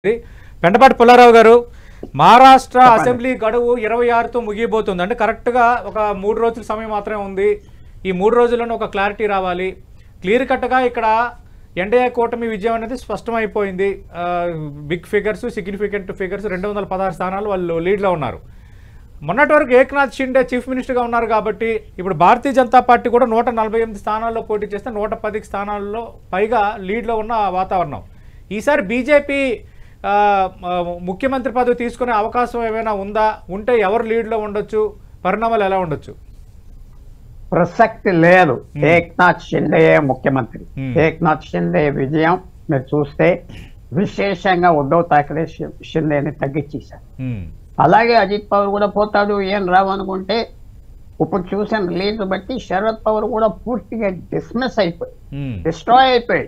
పెంటపాటి పుల్లారావు గారు, మహారాష్ట్ర అసెంబ్లీ గడువు 26తో ముగియబోతుంది. అంటే కరెక్ట్గా ఒక 3 రోజుల సమయం మాత్రమే ఉంది. ఈ 3 రోజుల్లోనే ఒక క్లారిటీ రావాలి. క్లియర్ కట్గా ఇక్కడ ఎన్డీఏ కూటమి విజయం అనేది స్పష్టమైపోయింది. బిగ్ ఫిగర్స్, సిగ్నిఫికెంట్ ఫిగర్స్ 216 స్థానాలు వాళ్ళు లీడ్లో ఉన్నారు. మొన్నటి వరకు ఏక్నాథ్ షిండే చీఫ్ మినిస్టర్గా ఉన్నారు కాబట్టి ఇప్పుడు భారతీయ జనతా పార్టీ కూడా 148 స్థానాల్లో పోటీ చేస్తే 110 స్థానాల్లో పైగా లీడ్లో ఉన్న వాతావరణం. ఈసారి బీజేపీ ముఖ్యమంత్రి పదవి తీసుకునే అవకాశం ఏమైనా ఉందా? ఉంటే ఎవరు లీడ్లో ఉండొచ్చు? పరిణామాలు ఎలా ఉండొచ్చు? ప్రసక్తి లేదు. ఏక్నాథ్ షిండే ముఖ్యమంత్రి. ఏక్నాథ్ షిండే విజయం మీరు చూస్తే విశేషంగా ఉద్ధవ్ ఠాక్రే షిండేని తగ్గించేశారు. అలాగే అజిత్ పవార్ కూడా పోతాడు ఏం రావనుకుంటే ఇప్పుడు చూసిన లీడ్ బట్టి శరద్ పవార్ కూడా పూర్తిగా డిస్మిస్ అయిపోయి డిస్ట్రాయ్ అయిపోయి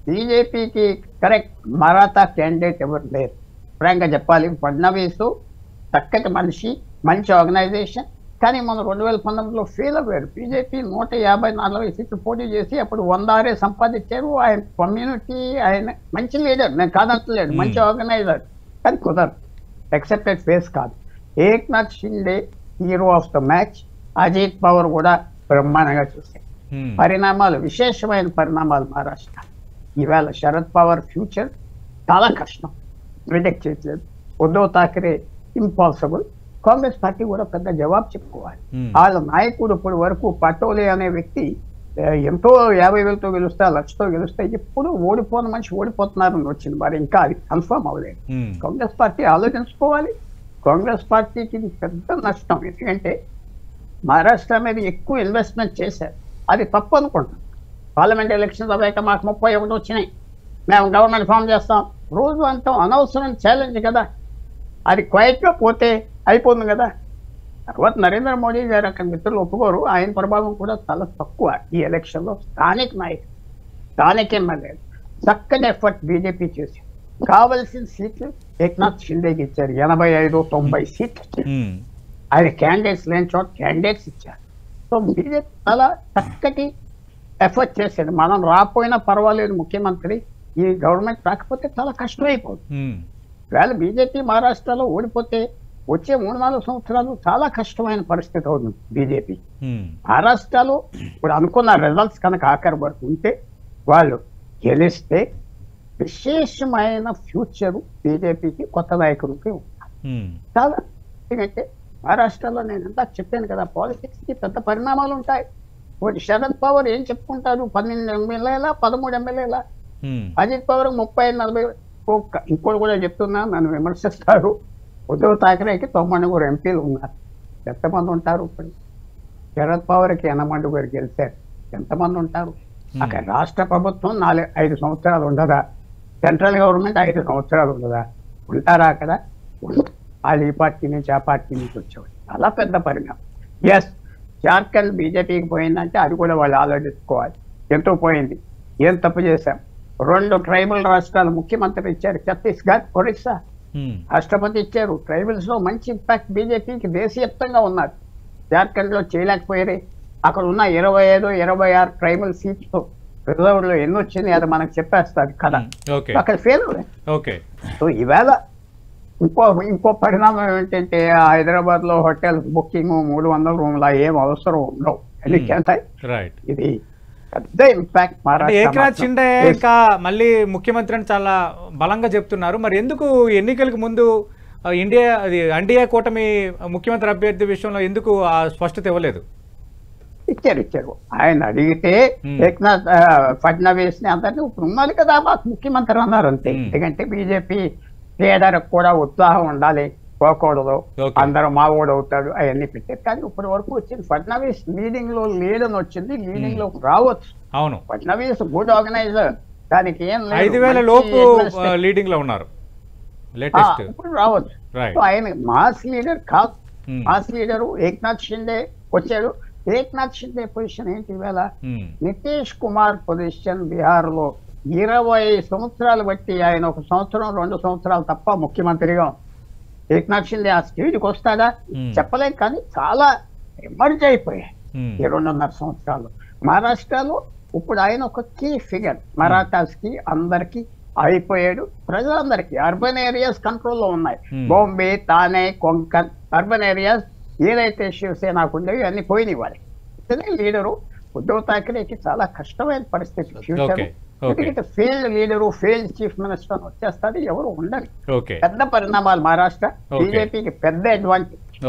బీజేపీకి కరెక్ట్ మరాఠా క్యాండిడేట్ ఎవరు లేరు. ఫ్రాంక్గా చెప్పాలి, ఫడ్నవీస్ చక్కటి మనిషి, మంచి ఆర్గనైజేషన్, కానీ మనం 2019లో ఫెయిల్ అయ్యారు. బీజేపీ 154 సీట్లు పోటీ చేసి అప్పుడు 106 సంపాదించారు. ఆయన కమ్యూనిటీ, ఆయన మంచి లీడర్, నేను కాదంటలేడు, మంచి ఆర్గనైజర్, కానీ కుదరదు. ఎక్సెప్టెడ్ ఫేస్ కాదు. Eknath Shinde hero of the match. Ajit Pawar కూడా బ్రహ్మాండంగా చూశారు. పరిణామాలు, విశేషమైన పరిణామాలు మహారాష్ట్ర. ఈవేళ శరద్ పవార్ ఫ్యూచర్ చాలా కష్టం, ప్రిడిక్ట్ చేయట్లేదు. ఉద్ధవ్ ఠాక్రే ఇంపాసిబుల్. కాంగ్రెస్ పార్టీ కూడా పెద్ద జవాబు చెప్పుకోవాలి. వాళ్ళ నాయకుడు ఇప్పటి వరకు పటోలే అనే వ్యక్తి ఎంతో 50,000తో గెలుస్తా, 1,00,000తో గెలుస్తా, ఎప్పుడు ఓడిపోయిన మనిషి ఓడిపోతున్నారని వచ్చింది. మరి ఇంకా అది కన్ఫర్మ్ అవ్వలేదు. కాంగ్రెస్ పార్టీ ఆలోచించుకోవాలి. కాంగ్రెస్ పార్టీకి ఇది పెద్ద నష్టం. ఎందుకంటే మహారాష్ట్ర మీద ఎక్కువ ఇన్వెస్ట్మెంట్ చేశారు. అది తప్పు అనుకుంటాం. పార్లమెంట్ ఎలక్షన్స్ అవ్వాక మాకు 31 వచ్చినాయి, మేము గవర్నమెంట్ ఫామ్ చేస్తాం, రోజు అంటాం. అనవసరం ఛాలెంజ్ కదా. అది క్వైట్గా పోతే అయిపోతుంది కదా. తర్వాత నరేంద్ర మోడీ గారు అక్కడ మిత్రులు ఒప్పుకోరు. ఆయన ప్రభావం కూడా చాలా తక్కువ ఈ ఎలక్షన్లో. స్థానిక నాయకులు, స్థానిక ఎమ్మెల్యేలు చక్కని ఎఫర్ట్ బీజేపీ చేసి కావలసిన సీట్లు ఏక్నాథ్ షిండేకి ఇచ్చారు. 85-90 సీట్లు ఆయన క్యాండిడేట్స్ లేని చోట క్యాండిడేట్స్ ఇచ్చారు. సో బీజేపీ చాలా చక్కటి ఎఫర్ట్ చేశాడు. మనం రాకపోయినా పర్వాలేదు, ముఖ్యమంత్రి ఈ గవర్నమెంట్ రాకపోతే చాలా కష్టమైపోతుంది. వేళ బీజేపీ మహారాష్ట్రలో ఓడిపోతే వచ్చే 3-4 సంవత్సరాలు చాలా కష్టమైన పరిస్థితి అవుతుంది బీజేపీ. మహారాష్ట్రలో ఇప్పుడు అనుకున్న రిజల్ట్స్ కనుక ఆఖరి వరకు ఉంటే, వాళ్ళు గెలిస్తే విశేషమైన ఫ్యూచర్ బీజేపీకి, కొత్త నాయకుడికి ఉంటుంది చాలా. ఎందుకంటే మహారాష్ట్రలో నేను అంతా చెప్పాను కదా, పాలిటిక్స్కి పెద్ద పరిణామాలు ఉంటాయి. ఒకటి శరద్ పవార్ ఏం చెప్పుకుంటారు, 12 ఎమ్మెల్యేల 13 ఎమ్మెల్యేల, అజిత్ పవార్ 30-40. ఇంకోటి కూడా చెప్తున్నా, నన్ను విమర్శిస్తారు. ఉద్ధవ్ ఠాక్రేకి 90 ఎంపీలు ఉన్నారు. ఎంతమంది ఉంటారు? ఇప్పుడు శరద్ పవార్కి 80 గెలిచారు. ఎంతమంది ఉంటారు? అక్కడ రాష్ట్ర ప్రభుత్వం 4-5 సంవత్సరాలు ఉండదా? సెంట్రల్ గవర్నమెంట్ 5 సంవత్సరాలు ఉండదా? ఉంటారా అక్కడ? వాళ్ళు ఈ పార్టీ నుంచి ఆ పార్టీ నుంచి వచ్చేవాళ్ళు. చాలా పెద్ద పరిణామం. ఎస్, జార్ఖండ్ బీజేపీకి పోయిందంటే అది కూడా వాళ్ళు ఆలోచించుకోవాలి. ఎంతో పోయింది, ఏం తప్పు చేశాం. 2 ట్రైబల్ రాష్ట్రాలు ముఖ్యమంత్రి ఇచ్చారు, ఛత్తీస్గఢ్, ఒరిస్సా. రాష్ట్రపతి ఇచ్చారు. ట్రైబల్స్ లో మంచి ఇంపాక్ట్ బీజేపీకి దేశవ్యాప్తంగా ఉన్నారు. జార్ఖండ్ లో చేయలేకపోయారే. అక్కడ ఉన్న 25-26 ట్రైబల్ సీట్లు రిజర్వ్ లో ఎన్ని వచ్చింది అది మనకు చెప్పేస్తారు కదా. అక్కడ ఫెయిల్. సో ఈవేళ ఇంకో పరిణామం ఏంటంటే, హైదరాబాద్ లో హోటల్ బుకింగ్ 300 రూమ్ల ఏం అవసరం ఉండవు. ఎందుకంటే ఇది పెద్ద ఇంపాక్ట్. ఏక్నాథ్ షిండే ఇంకా మళ్ళీ ముఖ్యమంత్రి అని చాలా బలంగా చెప్తున్నారు. మరి ఎందుకు ఎన్నికలకు ముందు ఎన్డీఏ కూటమి ముఖ్యమంత్రి అభ్యర్థి విషయంలో ఎందుకు స్పష్టత ఇవ్వలేదు? ఇచ్చారు. ఆయన అడిగితే ఏక్నాథ్ ఫడ్నవీస్ ని అందరినీ ఇప్పుడు ఉన్నారు కదా మాకు ముఖ్యమంత్రి అన్నారు అంతే. ఎందుకంటే బీజేపీ లీడర్ కూడా ఉత్సాహం ఉండాలి, పోకూడదు, అందరూ మావోడు అవుతాడు, అవన్నీ పెట్టారు. కానీ ఇప్పటి వరకు వచ్చింది ఫడ్నవీస్ లీడింగ్ లో లేదని వచ్చింది. లీడింగ్ లో రావచ్చు. అవును, ఫడ్నవీస్ గుడ్ ఆర్గనైజర్, దానికి ఏం 5,000 లోపు లీడింగ్ లో ఉన్నారు. ఇప్పుడు రావచ్చు. ఆయన మాస్ లీడర్ కాదు. మాస్ లీడరు ఏక్నాథ్ షిండే వచ్చాడు. ఏక్నాథ్ షిండే పొజిషన్ ఏంటి ఇవాళ? నితీష్ కుమార్ పొజిషన్ బీహార్ లో 20 సంవత్సరాలు బట్టి ఆయన 1 సంవత్సరం 2 సంవత్సరాలు తప్ప ముఖ్యమంత్రిగా. ఏక్నాథ్ షిండే ఆ స్టేజ్కి వస్తాడా చెప్పలేం, కానీ చాలా ఎమర్జ్ అయిపోయాయి 2.5 సంవత్సరాలు. మహారాష్ట్రలో ఇప్పుడు ఆయన ఒక కీ ఫిగర్, మరాఠాస్ కి అందరికి అయిపోయాడు. ప్రజలందరికీ అర్బన్ ఏరియాస్ కంట్రోల్లో ఉన్నాయి. బాంబే, తానే, కొంకన్ అర్బన్ ఏరియాస్ ఏదైతే శివసేనకు ఉండేవి అన్ని పోయినాయి వాళ్ళకి. ఇతనే లీడరు. ఉద్ధవ్ ఠాక్రేకి చాలా కష్టమైన పరిస్థితి ఫ్యూచర్. ఎందుకంటే failed leader, failed chief minister వచ్చేస్తారు, ఎవరు ఉండరు. పెద్ద పరిణామాలు మహారాష్ట్ర బీజేపీకి పెద్ద అడ్వాంటేజ్.